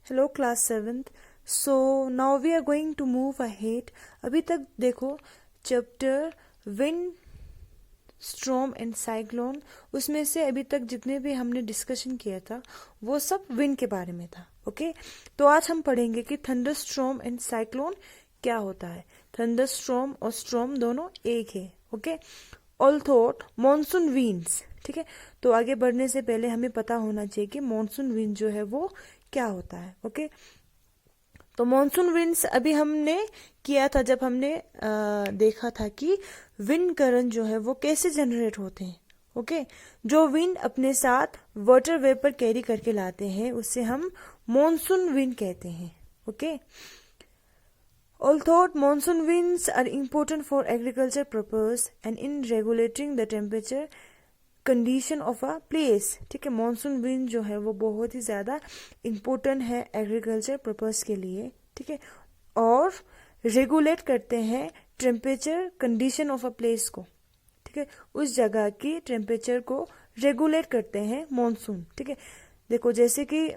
Hello class seventh. So now we are going to move ahead. अभी तक देखो chapter wind storm and cyclone, उसमें से अभी तक जितने भी हमने डिस्कशन किया था वो सब विंड के बारे में था। ओके, तो आज हम पढ़ेंगे कि थंडर स्ट्रॉम एंड साइक्लोन क्या होता है। थंडर स्ट्रॉम और स्ट्रॉम दोनों एक है। ओके, ऑल्थो मॉनसून विंड्स, ठीक है। तो आगे बढ़ने से पहले हमें पता होना चाहिए कि मॉनसून विंड जो है वो क्या होता है। ओके, तो मॉनसून विंड्स अभी हमने किया था जब हमने देखा था कि विंड करंट जो है वो कैसे जनरेट होते हैं। ओके, जो विंड अपने साथ वाटर वेपर कैरी करके लाते हैं उससे हम मॉनसून विंड कहते हैं। Okay, although monsoon winds are important for agriculture purpose and in regulating the temperature condition of a place, ठीक है। मॉनसून विंड जो है वो बहुत ही ज़्यादा इम्पोर्टेंट है एग्रीकल्चर पर्पस के लिए, ठीक है, और रेगुलेट करते हैं temperature condition of a place को, ठीक है। उस जगह की टेम्परेचर को रेगुलेट करते हैं मॉनसून, ठीक है। देखो जैसे कि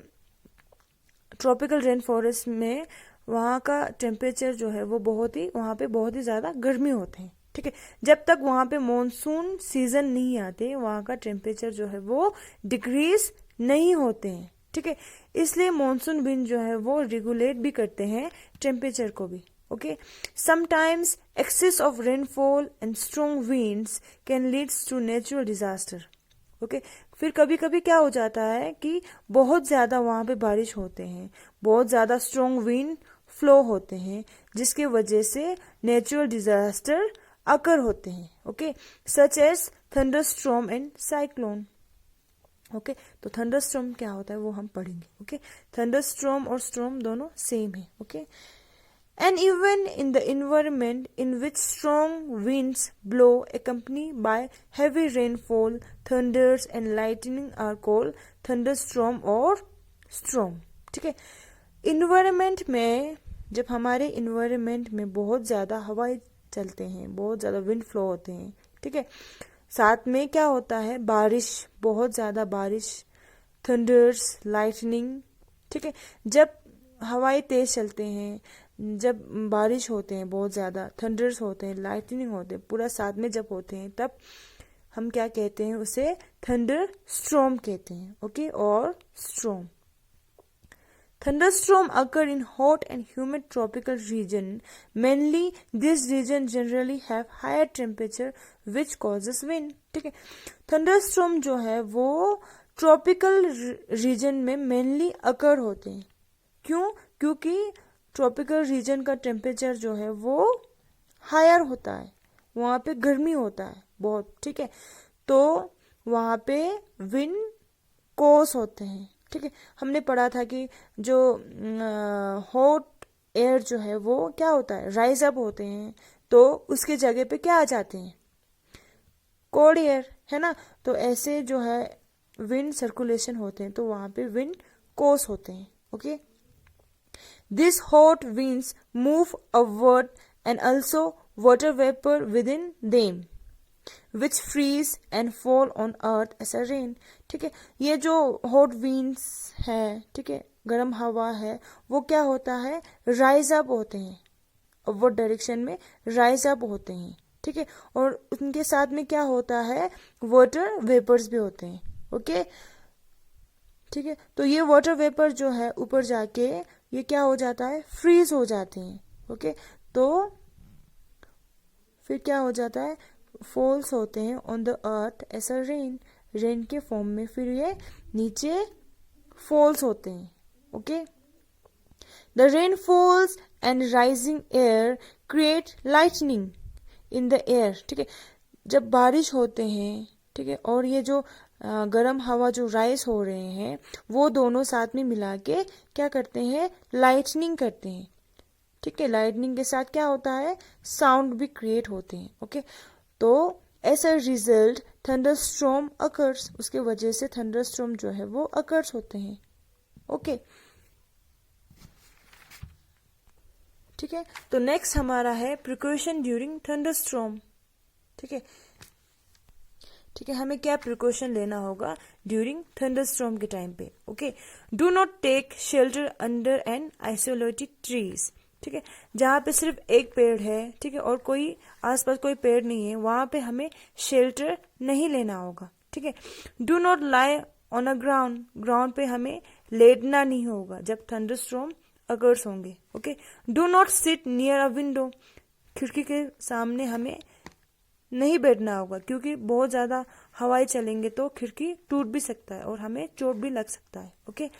ट्रॉपिकल रेन फॉरेस्ट में वहाँ का टेम्परेचर जो है वो वहाँ पे बहुत ही ज़्यादा गर्मी होते हैं, ठीक है। जब तक वहाँ पे मॉनसून सीजन नहीं आते वहाँ का टेम्परेचर जो है वो डिक्रीज नहीं होते हैं, ठीक है। इसलिए मॉनसून विंड जो है वो रेगुलेट भी करते हैं टेम्परेचर को भी। Okay, sometimes excess of rainfall and strong winds can leads to natural disaster. Okay, फिर कभी कभी क्या हो जाता है कि बहुत ज़्यादा वहाँ पे बारिश होते हैं, बहुत ज़्यादा स्ट्रॉन्ग विंड फ्लो होते हैं जिसके वजह से नेचुरल डिजास्टर अकर होते हैं। Okay, such as thunderstorm and cyclone. Okay, तो थंडर स्ट्रॉम क्या होता है वो हम पढ़ेंगे। ओके, थंडर स्ट्रॉम और स्ट्रॉम दोनों सेम है। Okay, and even in the environment in which strong winds blow accompanied by heavy rainfall, thunders and lightning are called thunderstorm और storm, ठीक है। इन्वायरमेंट में जब हमारे इन्वायरमेंट में बहुत ज़्यादा हवाएं चलते हैं, बहुत ज़्यादा विंड फ्लो होते हैं, ठीक है, साथ में क्या होता है बारिश, बहुत ज़्यादा बारिश, थंडर्स, लाइटनिंग, ठीक है। जब हवाएं तेज चलते हैं, जब बारिश होते हैं, बहुत ज़्यादा थंडर्स होते हैं, लाइटनिंग होते हैं, पूरा साथ में जब होते हैं तब हम क्या कहते हैं, उसे थंडर स्ट्रॉम कहते हैं। ओके, और storm. Thunderstorms occur in hot and humid tropical region. Mainly, this region generally have higher temperature, which causes wind. ठीक है, थंडरस्टॉर्म जो है वो ट्रॉपिकल रीजन में मेनली अकर होते हैं। क्यों? क्योंकि ट्रॉपिकल रीजन का टेम्परेचर जो है वो हायर होता है, वहाँ पे गर्मी होता है बहुत, ठीक है। तो वहाँ पे विंड कोस होते हैं, ठीक है। हमने पढ़ा था कि जो हॉट एयर जो है वो क्या होता है, राइज अप होते हैं, तो उसके जगह पे क्या आ जाते हैं, कोल्ड एयर, है ना। तो ऐसे जो है विंड सर्कुलेशन होते हैं तो वहां पे विंड कोस होते हैं। Okay, this hot winds move upward and also water vapour within them which freeze and fall on earth as a rain, ठीक है। ये जो हॉट विंड्स है, ठीक है, गर्म हवा है, वो क्या होता है, राइज अप होते हैं, अपवर्ड डायरेक्शन में राइज अप होते हैं, ठीक है। और उनके साथ में क्या होता है, वाटर वेपर्स भी होते हैं। ओके, ठीक है। तो ये वाटर वेपर जो है ऊपर जाके ये क्या हो जाता है, फ्रीज हो जाते हैं। ओके, तो फिर क्या हो जाता है, फॉल्स होते हैं on the earth as a rain, rain के फॉर्म में फिर ये नीचे फॉल्स होते हैं। Okay, the rain falls and rising air create lightning in the air, ठीक है। जब बारिश होते हैं, ठीक है, और ये जो गर्म हवा जो राइज हो रहे हैं वो दोनों साथ में मिला के क्या करते हैं, लाइटनिंग करते हैं, ठीक है। लाइटनिंग के साथ क्या होता है, साउंड भी क्रिएट होते हैं। ओके, तो as a result thunderstorm occurs, उसके वजह से थंडरस्टॉर्म जो है वो अकर्स होते हैं। ओके, ठीक है। तो नेक्स्ट हमारा है प्रिकॉशन ड्यूरिंग थंडरस्टॉर्म, ठीक है। ठीक है, हमें क्या प्रिकॉशन लेना होगा ड्यूरिंग थंडरस्टॉर्म के टाइम पे। Okay, do not take shelter under an isolated trees. ठीक है, जहाँ पे सिर्फ एक पेड़ है, ठीक है, और कोई आसपास कोई पेड़ नहीं है, वहां पे हमें शेल्टर नहीं लेना होगा। ठीक है, do not lie on a ground, ground पे हमें लेटना नहीं होगा जब थंडरस्टॉर्म अकर्स होंगे। Okay, do not sit near a window, खिड़की के सामने हमें नहीं बैठना होगा, क्योंकि बहुत ज्यादा हवाएं चलेंगे तो खिड़की टूट भी सकता है और हमें चोट भी लग सकता है। ओके,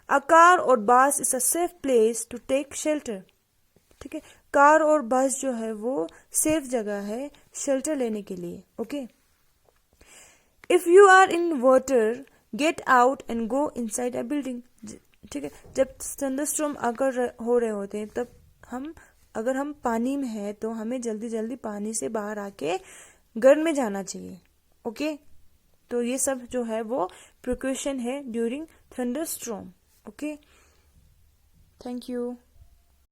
अ कार और bus is a safe place to take shelter. ठीक है, कार और बस जो है वो सेफ जगह है शेल्टर लेने के लिए। Okay, if you are in water get out and go inside a building. ठीक है, जब थंडरस्टॉर्म आकर हो रहे होते हैं तब अगर हम पानी में है तो हमें जल्दी जल्दी पानी से बाहर आके घर में जाना चाहिए। ओके, तो ये सब जो है वो प्रिकॉशन है during thunderstorm. Okay, thank you.